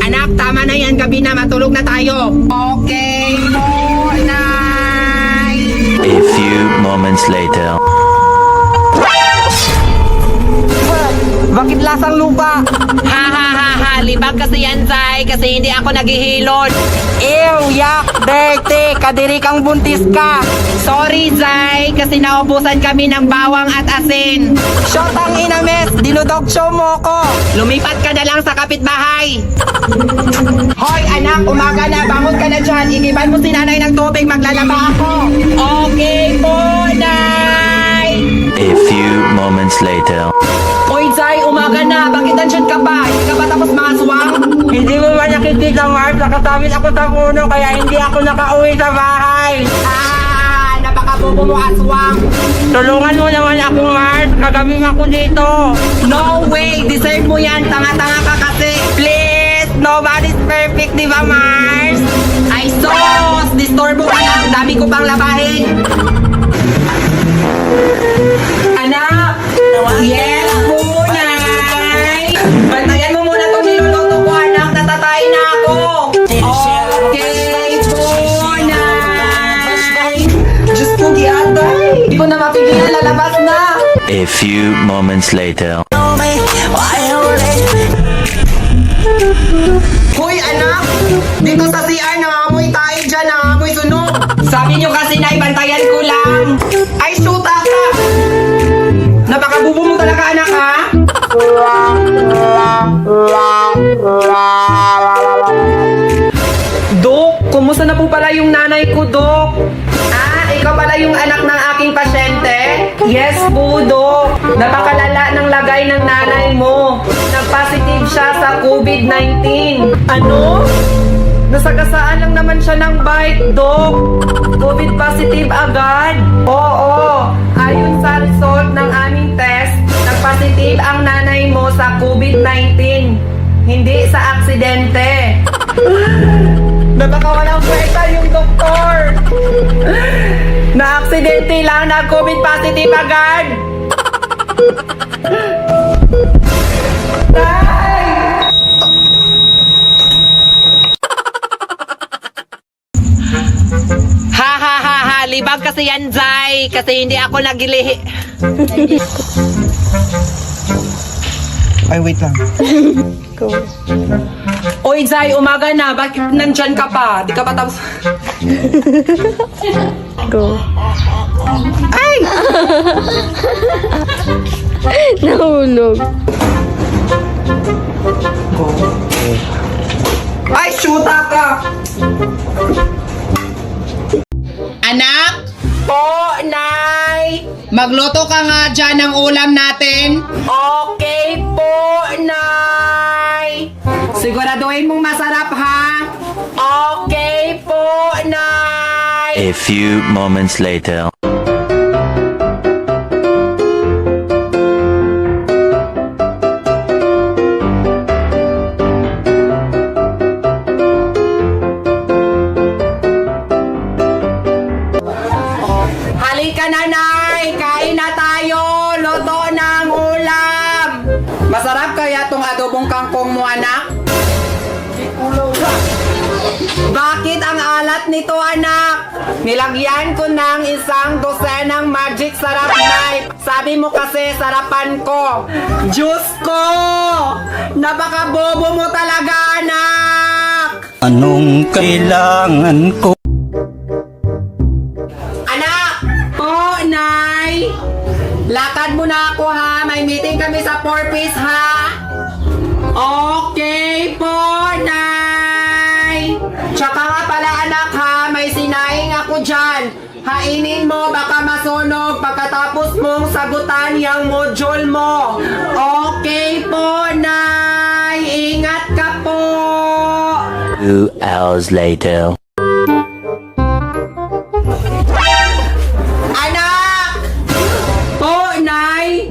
Anak, tama na yan. Gabi na, matulog na tayo. Okay po, Nay. A few moments later. Bakit lasang lupa? Ha ha ha ha, libag kasi yan, Zay, kasi hindi ako naghihilod. Ew, yak, dirty, kadiri kang buntis ka. Sorry, Zay, kasi naubusan kami ng bawang at asin. Shotang inames, dinudogcho mo ko. Lumipat ka na lang sa kapitbahay. Hoy, anak, umaga na, bangon ka na dyan. Igiban mo si nanay ng tubig, maglalaba ako. Okay po, Nay. A few moments later. Hoy, Zay, umaga na. Bakit nandyan ka pa? Hindi ka ba tapos mga suwang? Hindi mo ba nakikita, Mark? Nakatamit ako sa puno, kaya hindi ako nakauwi sa bahay. Napakabobo mo, aswang. Tulungan mo naman ako, Mark. Kagabi ako dito. No way! Deserve mo yan. Tanga-tanga ka kasi. Please! Nobody's perfect, di ba, Mars? Ay, sos! Disturbo ka na. Dami ko pang labahin. Anak! Yes po, Nay! Bantayan mo muna itong niluluto ko, anak. Natatay na ako. Okay po, Nay! Diyos ko, giatay. Hindi ko na mapigilan, lalabas na. A few moments later. Hoy, anak! Dito sa CR, nangamoy tayo dyan. Nangamoy sunog. Sabi nyo kasi, Nay, bantayan ko lang. Ay, shoota ka! Napakabubo mo talaga, anak, ha? Dok, kumusta na po pala yung nanay ko, Dok? Ah, ikaw pala yung anak ng aking pasyente? Yes po, Dok. Napakalala ng lagay ng nanay mo. Nag-positive siya sa COVID-19. Ano? Nasagasaan lang naman siya ng bite, Dok. COVID positive agad? Oo. Ayon sa result ng aming test, nag-positive ang nanay mo sa COVID-19. Hindi sa aksidente. Napakawalang kwenta yung doktor. Na-aksidente lang, nag-COVID positive agad. Ha ha ha ha, libag kasi yan, Zay. Kasi hindi ako nagilihi. Ay, wait lang. Go. Oy, Zay, umaga na. Bakit nandyan ka pa? Di ka pa tapos... Go. Ay! Nahulog. Ay, shoota ka! Anak? Po, Nay! Magluto ka nga dyan ng ulam natin. Okay po, Nay! Siguraduhin mong masarap, ha? Okay po, Nay! A few moments later. Halika na, Nay! Kain na tayo! Luto ng ulam! Masarap kaya tong adobong kangkong mo, anak? Bakit ang alat nito, anak? Nilagyan ko ng isang dosenang magic sarap knife. Sabi mo kasi sarapan ko. Diyos ko! Napakabobo mo talaga, anak! Anong kailangan ko? Anak! Po, Nay! Lakad mo na ako, ha? May meeting kami sa 4-piece, ha? Okay po, Nay! Tsaka nga pala, anak, ha? May sinaing ako dyan. Hainin mo, baka masunog pagkatapos mong sagutan yung module mo. Okay po, Nay! Ingat ka po! 2 hours later. Anak! Po, Nay!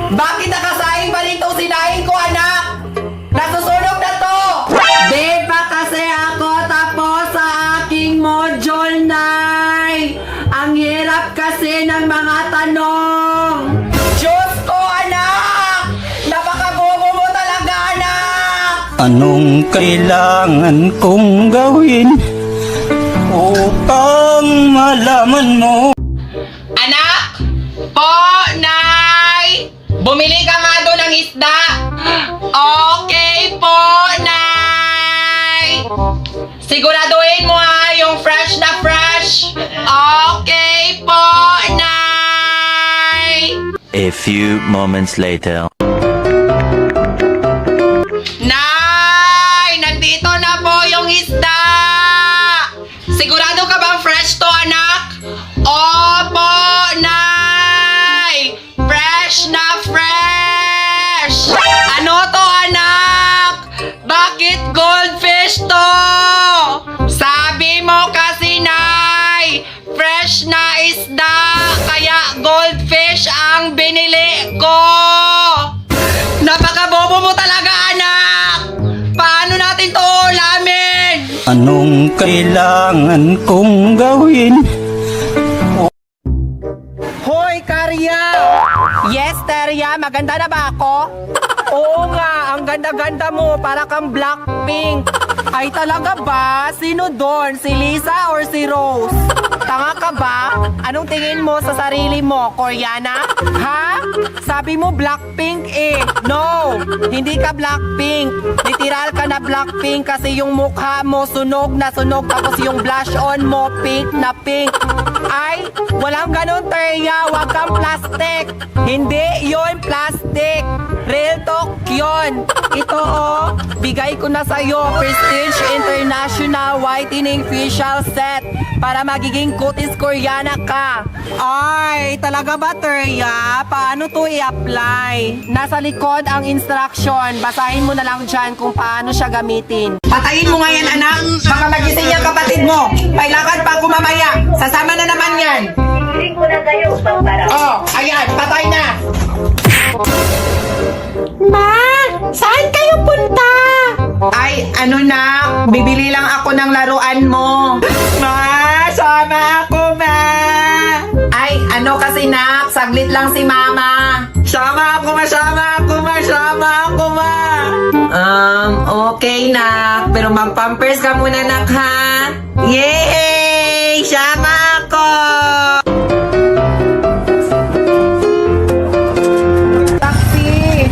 Bakit nakasaing pa dito sinaing ko, anak? Nasusunog na to! Di pa kasi ako tapos sa aking module, Nay! Ang hirap kasi ng mga tanong! Diyos ko, anak! Napakabobo mo talaga, anak! Anong kailangan kong gawin upang malaman mo? Anak! Po, Nay! Bumili ka nga doon ng isda! Okay po, Nay! Siguraduhin mo ha, yung fresh na fresh! Okay po, Nay! A few moments later. Nay! Nandito na po yung isda! Sigurado ka bang fresh to, anak? Opo, Nay! Fresh na fresh! Ano to, anak? Bakit goldfish to? Sabi mo kasi, Nay! Fresh na isda! Kaya goldfish ang binili ko! Napakabobo mo talaga, anak! Paano natin to ulamin? Anong kailangan kong gawin? Hoy, Karya! Yes, Terya, maganda na ba ako? Oo nga, ang ganda-ganda mo, para kang Blackpink. Ay talaga ba? Sino doon? Si Lisa or si Rose? Tanga ka ba? Anong tingin mo sa sarili mo, Koreana? Ha? Sabi mo Blackpink eh. No, hindi ka Blackpink. Literal ka na Blackpink kasi yung mukha mo sunog na sunog tapos yung blush on mo pink na pink. Ay, walang ganun, Terya. Wag kang plastic. Hindi yon plastic. Real talk yun. Ito oh, bigay ko na sa'yo Prestige International Whitening Facial Set para magiging kutis Koreana ka. Ay, talaga ba, Terya? Paano to i-apply? Nasa likod ang instruction. Basahin mo na lang dyan kung paano siya gamitin. Patayin mo nga yan, anak. Baka magising yung kapatid mo. Pailakad pa ako mamaya. Sasama na naman yan. Hindi ko na kayo para. Oh, ayan, patay na. Ma, saan kayo punta? Ay, ano na, bibili lang ako ng laruan mo. Ma, sama ako, ma. Ay, ano kasi nak, saglit lang si mama. Sama ako, ma, sama ako, ma, sama ako, ma. Okay nak, pero mag-pampers ka muna nak, ha? Yay! Sama ako! Taxi!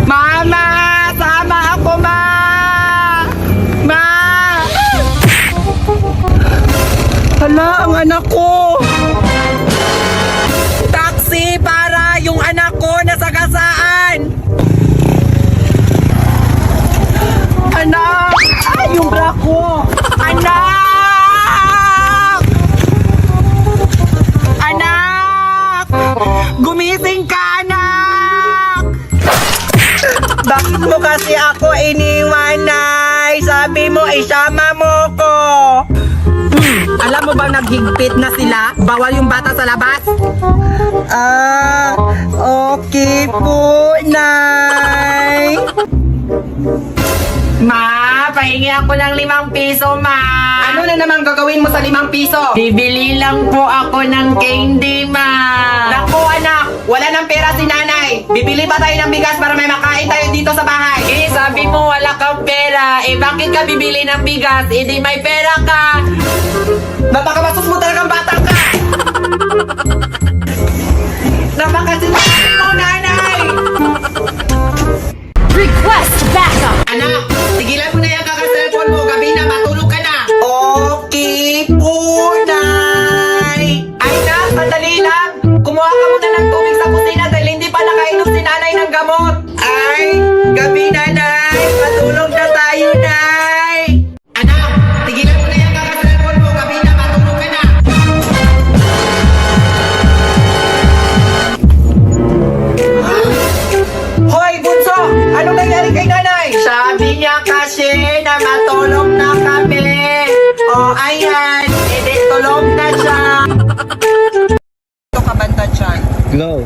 Mama! Sama ako, ma! Ma! Hala, ang anak ko! Taxi para yung anak ko nasagasaan! Anak! Ay, yung bra ko! Anak! Anak! Gumising ka, anak! Bakit mo kasi ako iniwan, Nay? Sabi mo, isama mo ko! Alam mo bang naghigpit na sila? Bawal yung bata sa labas? Okay po, Nay. Ma, pahingi ako ng 5 piso, ma. Ano na naman gagawin mo sa 5 piso? Bibili lang po ako ng candy, ma. Naku, anak, wala ng pera si nanay. Bibili pa tayo ng bigas para may makain tayo dito sa bahay. Eh, sabi mo wala kang pera. Eh, bakit ka bibili ng bigas? Eh, di may pera ka. Napakabastos mo talagang bata ka. Napakasinungaling mo, nanay. Request backup! Anak, tigilan mo na yung kaka-cellphone mo. Gabi na, matulog ka na. Okay po, Nay. Ay, Nak, sandali lang. Kumuha ka muna ng tubig sa kusina dahil hindi pa nakainom si nanay ng gamot. Ay, gabi na, Nay. Matulog na tayo, Nay. Anak, tigilan mo na yung kaka-cellphone mo. Gabi na, matulog ka na. Hoy, Bunso! Anong nangyari kay nanay? Sabi niya kasi na matulog na kami. O, ayan. Edi, tulog na siya. Ito kabanta dyan. Go.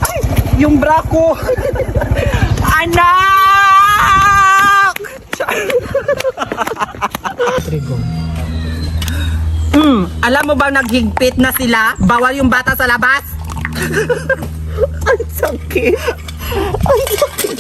Ay, yung bra ko. Anak! Alam mo bang naghigpit na sila? Bawal yung bata sa labas. Ang sakit. Ang sakit.